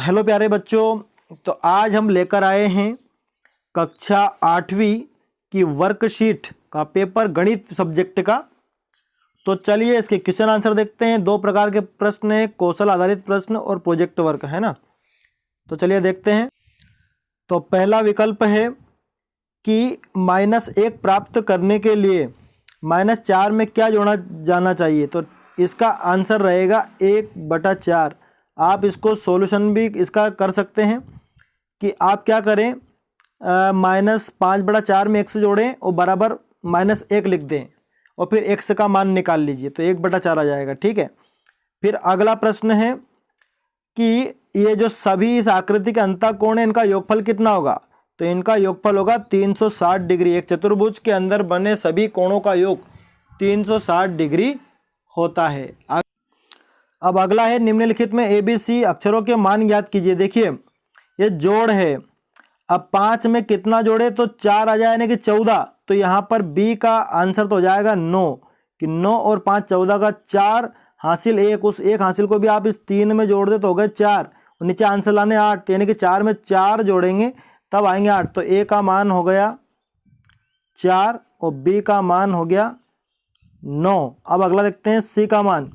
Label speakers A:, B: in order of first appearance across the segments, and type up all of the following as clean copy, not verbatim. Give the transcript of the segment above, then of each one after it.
A: Hello प्यारे बच्चों, तो आज हम लेकर आए हैं कक्षा 8वीं की वर्कशीट का पेपर गणित सब्जेक्ट का। तो चलिए इसके क्वेश्चन आंसर देखते हैं। दो प्रकार के प्रश्न हैं, कौशल आधारित प्रश्न और प्रोजेक्ट वर्क, है ना। तो चलिए देखते हैं। तो पहला विकल्प है कि -1 प्राप्त करने के लिए -4 में क्या जोड़ा जाना चाहिए। तो इसका आंसर रहेगा 1/4। आप इसको सॉल्यूशन भी इसका कर सकते हैं कि आप क्या करें, -5/4 में x जोड़ें और बराबर -1 लिख दें और फिर x का मान निकाल लीजिए, तो 1/4 आ जाएगा। ठीक है। फिर अगला प्रश्न है कि ये जो सभी इस आकृति के अंतःकोण है, इनका योगफल कितना होगा। तो इनका योगफल होगा 360 डिग्री। एक चतुर्भुज के अंदर बने सभी कोणों का योग 360 डिग्री होता है। अब अगला है, निम्नलिखित में ABC अक्षरों के मान ज्ञात कीजिए। देखिए ये जोड़ है। अब 5 में कितना जोड़े, तो 4 आ जाए, यानी कि 14। तो यहाँ पर B का आंसर तो हो जाएगा 9, कि 9 और 5 14 का 4 हासिल 1, उस 1 हासिल को भी आप इस 3 में जोड़ दे तो हो गए 4, और नीचे आंसर लाने 8, यानी कि 4 में 4 जोड़ेंगे तब आएंगे 8। तो A का मान हो गया 4 और B का मान हो गया 9। अब अगला देखते हैं C का मान।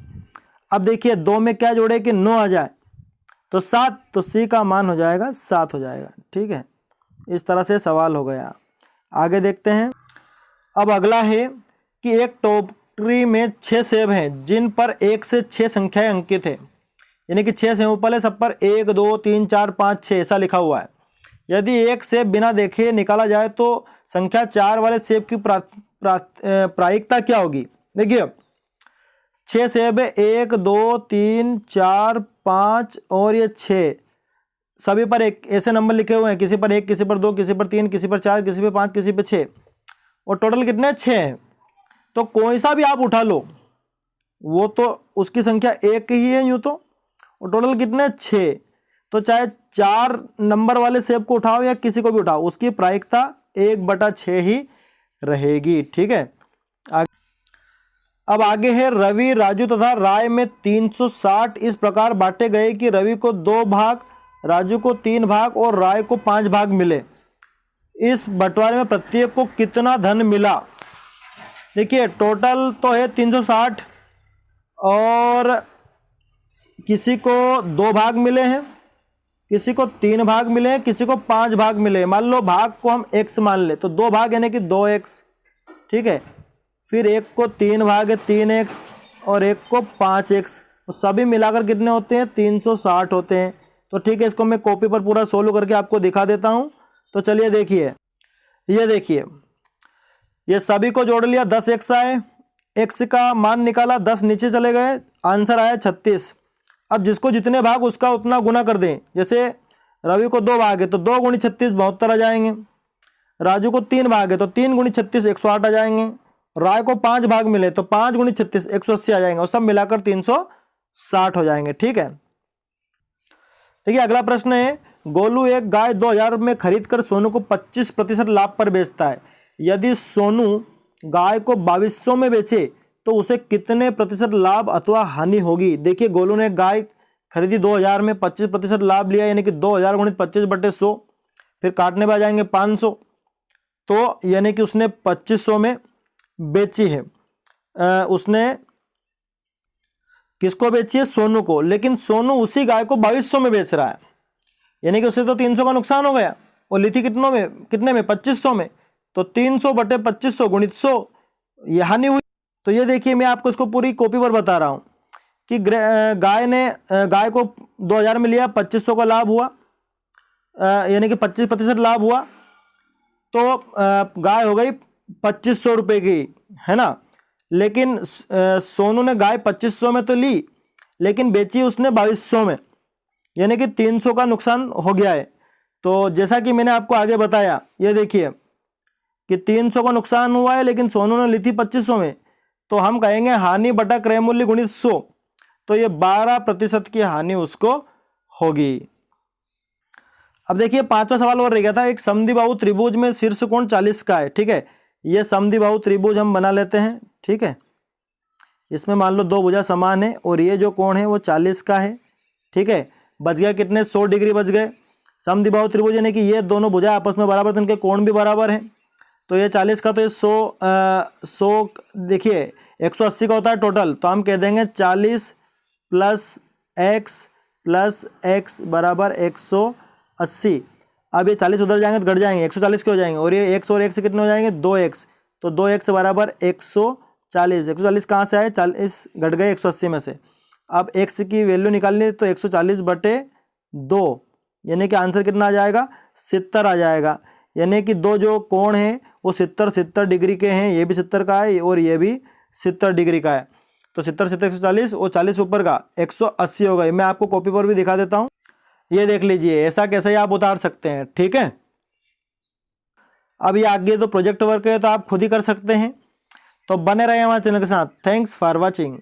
A: अब देखिए 2 में क्या जोड़े कि 9 आ जाए तो 7, तो C का मान हो जाएगा 7 हो जाएगा। ठीक है, इस तरह से सवाल हो गया। आगे देखते हैं। अब अगला है कि एक टोकरी में 6 सेब हैं जिन पर 1 से 6 संख्याएं अंकित है, यानी कि 6 सेब है, सब पर 1 2 3 4 5 6 ऐसा लिखा हुआ है। यदि एक सेब बिना देखे निकाला जाए तो संख्या 4 वाले सेब की प्रायिकता क्या होगी। देखिए 6 सेब है, 1 2 3 4 5 और ये 6, सभी पर एक ऐसे नंबर लिखे हुए हैं, किसी पर 1, किसी पर 2, किसी पर 3, किसी पर 4, किसी पर 5, किसी पर 6, और टोटल कितने 6 हैं। तो कोई सा भी आप उठा लो, वो तो उसकी संख्या 1 ही है यूँ तो, और टोटल कितने 6। तो चाहे 4 नंबर वाले सेब को उठाओ या किसी को भी उठाओ, उसकी प्रायिकता 1/6 ही रहेगी। ठीक है। अब आगे है, रवि राजू तथा राय में 360 इस प्रकार बांटे गए कि रवि को 2 भाग, राजू को 3 भाग और राय को 5 भाग मिले। इस बंटवारे में प्रत्येक को कितना धन मिला। देखिए टोटल तो है 360 और किसी को 2 भाग मिले हैं, किसी को 3 भाग मिले हैं, किसी को 5 भाग मिले हैं। मान लो भाग को हम x मान ले तो 2 भाग यानी कि 2x। ठीक है। फिर एक को 3 भाग है 3x और एक को 5x, तो सभी मिलाकर कितने होते हैं 360 होते हैं। तो ठीक है, इसको मैं कॉपी पर पूरा सोल्व करके आपको दिखा देता हूं। तो चलिए देखिए, ये देखिए ये सभी को जोड़ लिया, 10x आए, x का मान निकाला, 10 नीचे चले गए, आंसर आया 36। अब जिसको जितने भाग उसका उतना गुना कर दें। जैसे रवि को 2 भाग है तो 2 गुणी 36 72 आ जाएंगे, राजू को 3 भाग है तो 3 गुणी 36 108 आ जाएंगे, राय को 5 भाग मिले तो 5 गुणी 36 180 आ जाएंगे, और सब मिलाकर 360 हो जाएंगे। ठीक है। देखिए अगला प्रश्न है, गोलू एक गाय 2000 में खरीदकर सोनू को 25% लाभ पर बेचता है। यदि सोनू गाय को 2200 में बेचे तो उसे कितने प्रतिशत लाभ अथवा हानि होगी। देखिए गोलू ने गाय खरीदी 2000 में, 25% लाभ लिया, यानी कि 2000 गुणित 25/100, फिर काटने में आ जाएंगे 500, तो यानी कि उसने 2500 में बेची है। उसने किसको बेची है, सोनू को, लेकिन सोनू उसी गाय को 2200 में बेच रहा है, यानी कि उसे तो 300 का नुकसान हो गया, और ली थी कितने में 2500 में, तो 300/2500 गुणित 100 ये हानि हुई। तो ये देखिए मैं आपको इसको पूरी कॉपी पर बता रहा हूं कि गाय को 2000 में लिया, 2500 का लाभ हुआ, यानी कि 25% लाभ हुआ, तो गाय हो गई 2500 रुपये की, है ना। लेकिन सोनू ने गाय 2500 में तो ली, लेकिन बेची उसने 2200 में, यानी कि 300 का नुकसान हो गया है। तो जैसा कि मैंने आपको आगे बताया, ये देखिए कि 300 का नुकसान हुआ है, लेकिन सोनू ने ली थी 2500 में, तो हम कहेंगे हानि बटा क्रय मूल्य गुणित 100, तो ये 12% की हानि उसको होगी। अब देखिए 5वां सवाल और रह गया था, एक समद्विबाहु त्रिभुज में शीर्ष कोण 40 का है। ठीक है, ये समद्विबाहु त्रिभुज हम बना लेते हैं। ठीक है, इसमें मान लो 2 भुजा समान है और ये जो कोण है वो 40 का है। ठीक है, बच गया कितने, 100 डिग्री बच गए। समद्विबाहु त्रिभुज यानी कि ये दोनों भुजाएं आपस में बराबर, तो इनके कोण भी बराबर हैं। तो ये 40 का, तो ये 100 देखिए 180 का होता है टोटल, तो हम कह देंगे 40 प्लस एक्स बराबर 180। अब ये 40 उधर जाएंगे तो घट जाएंगे, 140 के हो जाएंगे, और ये x और x कितने हो जाएंगे, 2x, तो 2x बराबर 140। 140 कहाँ से आए, 40 घट गए 180 में से। अब x की वैल्यू निकालनी, तो 140/2 यानी कि आंसर कितना आ जाएगा, 70 आ जाएगा। यानी कि दो जो कोण हैं वो 70 डिग्री के हैं, ये भी 70 का है और ये भी 70 डिग्री का है। तो 70 140 और 40 ऊपर का 180 होगा। मैं आपको कॉपी पर भी दिखा देता हूँ, ये देख लीजिए, ऐसा कैसे आप उतार सकते हैं, ठीक है। अब ये आगे तो प्रोजेक्ट वर्क है, तो आप खुद ही कर सकते हैं। तो बने रहे हमारे चैनल के साथ। Thanks for watching.